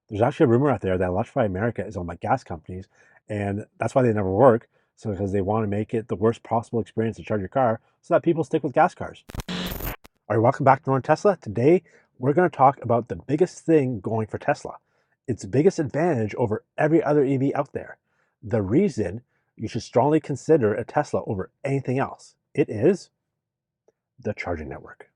There's actually a rumor out there that Electrify America is owned by gas companies, and that's why they never work. So because they want to make it the worst possible experience to charge your car so that people stick with gas cars. All right, welcome back to Northern Tesla. Today, we're going to talk about the biggest thing going for Tesla. Its biggest advantage over every other EV out there. The reason you should strongly consider a Tesla over anything else. It is the charging network.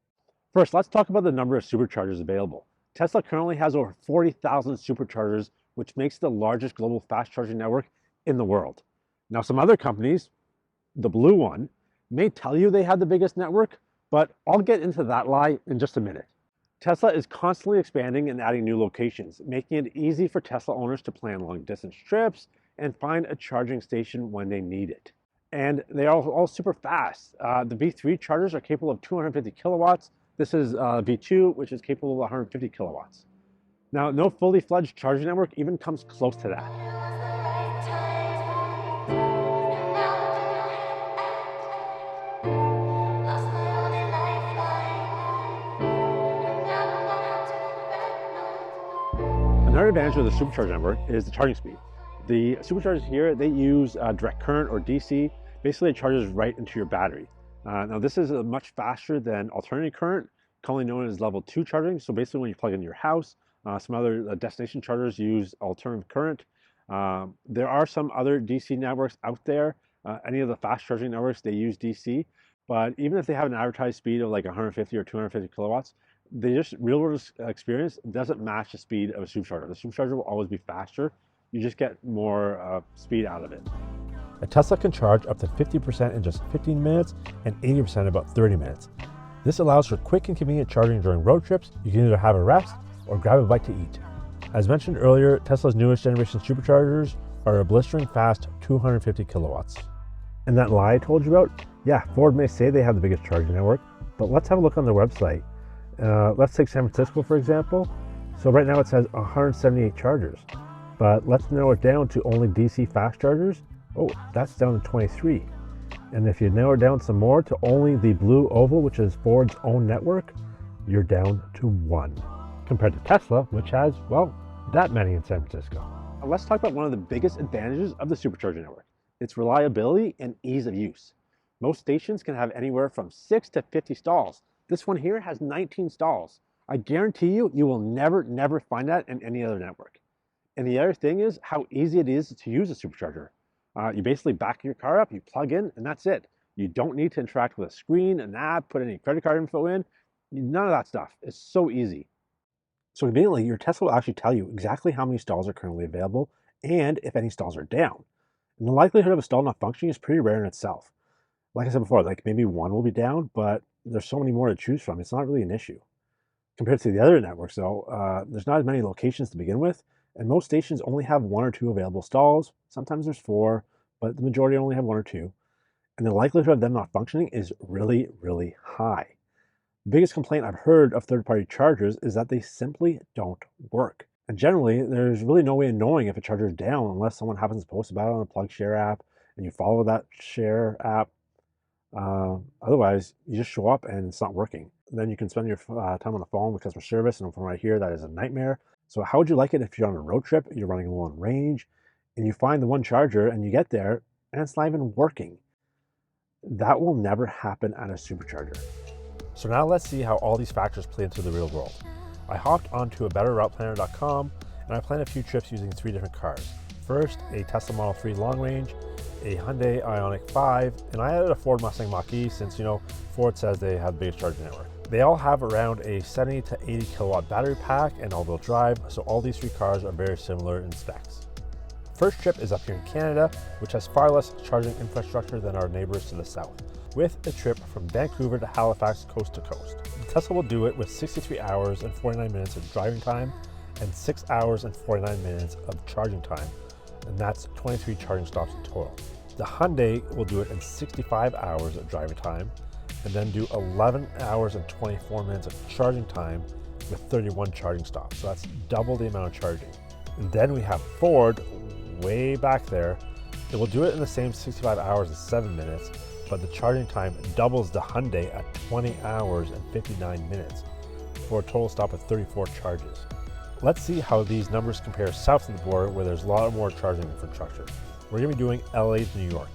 First, let's talk about the number of superchargers available. Tesla currently has over 40,000 superchargers, which makes it the largest global fast charging network in the world. Now, some other companies, the blue one, may tell you they have the biggest network, but I'll get into that lie in just a minute. Tesla is constantly expanding and adding new locations, making it easy for Tesla owners to plan long distance trips and find a charging station when they need it. And they are all super fast. The V3 chargers are capable of 250 kilowatts. This is V2, which is capable of 150 kilowatts. Now, no fully fledged charging network even comes close to that. Another advantage of the supercharger network is the charging speed. The superchargers here, they use direct current or DC. Basically, it charges right into your battery. Now, this is much faster than alternating current, commonly known as level 2 charging. So basically, when you plug in your house, some other destination chargers use alternative current. There are some other DC networks out there. Any of the fast charging networks, they use DC. But even if they have an advertised speed of like 150 or 250 kilowatts, they just real world experience doesn't match the speed of a supercharger. The supercharger will always be faster. You just get more speed out of it. A Tesla can charge up to 50% in just 15 minutes and 80% in about 30 minutes. This allows for quick and convenient charging during road trips. You can either have a rest or grab a bite to eat. As mentioned earlier, Tesla's newest generation superchargers are a blistering fast 250 kilowatts. And that lie I told you about? Yeah, Ford may say they have the biggest charging network, but let's have a look on their website. Let's take San Francisco, for example. So right now it says 178 chargers, but let's narrow it down to only DC fast chargers. Oh, that's down to 23. And if you narrow it down some more to only the Blue Oval, which is Ford's own network, you're down to 1. Compared to Tesla, which has, well, that many in San Francisco. Now let's talk about one of the biggest advantages of the supercharger network. Its reliability and ease of use. Most stations can have anywhere from 6 to 50 stalls. This one here has 19 stalls. I guarantee you, you will never find that in any other network. And the other thing is how easy it is to use a supercharger. You basically back your car up, you plug in, and that's it. You don't need to interact with a screen, an app, put any credit card info in. None of that stuff. It's so easy. So conveniently, your Tesla will actually tell you exactly how many stalls are currently available and if any stalls are down. And the likelihood of a stall not functioning is pretty rare in itself. Like I said before, like maybe one will be down, but there's so many more to choose from. It's not really an issue. Compared to the other networks, though, there's not as many locations to begin with, and most stations only have 1 or 2 available stalls. Sometimes there's 4, but the majority only have 1 or 2. And the likelihood of them not functioning is really high. The biggest complaint I've heard of third-party chargers is that they simply don't work. And generally, there's really no way of knowing if a charger is down unless someone happens to post about it on a PlugShare app and you follow that share app. Otherwise, you just show up and it's not working. Then you can spend your time on the phone with customer service, and from right here, that is a nightmare. So how would you like it if you're on a road trip, you're running low on range, and you find the one charger and you get there and it's not even working? That will never happen at a supercharger. So now let's see how all these factors play into the real world. I hopped onto abetterrouteplanner.com and I planned a few trips using 3 different cars. First, a Tesla Model 3 long range, a Hyundai Ioniq 5, and I added a Ford Mustang Mach-E since, Ford says they have the biggest charging network. They all have around a 70 to 80 kilowatt battery pack and all-wheel drive, so all these 3 cars are very similar in specs. First trip is up here in Canada, which has far less charging infrastructure than our neighbors to the south, with a trip from Vancouver to Halifax coast to coast. The Tesla will do it with 63 hours and 49 minutes of driving time and 6 hours and 49 minutes of charging time, and that's 23 charging stops in total. The Hyundai will do it in 65 hours of driving time and then do 11 hours and 24 minutes of charging time with 31 charging stops. So that's double the amount of charging. And then we have Ford way back there. It will do it in the same 65 hours and 7 minutes, but the charging time doubles the Hyundai at 20 hours and 59 minutes for a total stop of 34 charges. Let's see how these numbers compare south of the border where there's a lot more charging infrastructure. We're going to be doing LA to New York.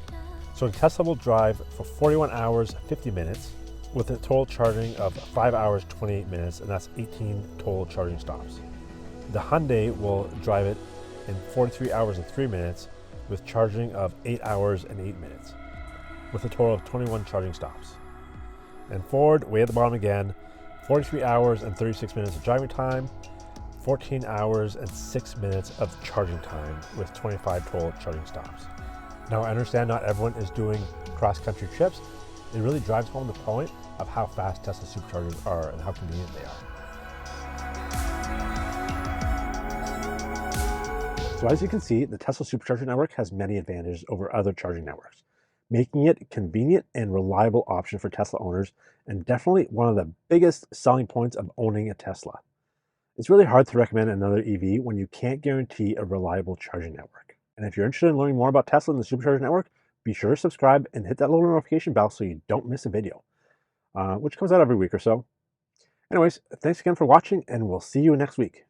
So Tesla will drive for 41 hours, 50 minutes with a total charging of 5 hours, 28 minutes, and that's 18 total charging stops. The Hyundai will drive it in 43 hours and 3 minutes with charging of 8 hours and 8 minutes with a total of 21 charging stops. And Ford, way at the bottom again, 43 hours and 36 minutes of driving time, 14 hours and 6 minutes of charging time with 25 total charging stops. Now I understand not everyone is doing cross-country trips. It really drives home the point of how fast Tesla superchargers are and how convenient they are. So as you can see, the Tesla supercharger network has many advantages over other charging networks, making it a convenient and reliable option for Tesla owners, and definitely one of the biggest selling points of owning a Tesla. It's really hard to recommend another EV when you can't guarantee a reliable charging network. And if you're interested in learning more about Tesla and the supercharger network, be sure to subscribe and hit that little notification bell so you don't miss a video, which comes out every week or so. Anyways, thanks again for watching, and we'll see you next week.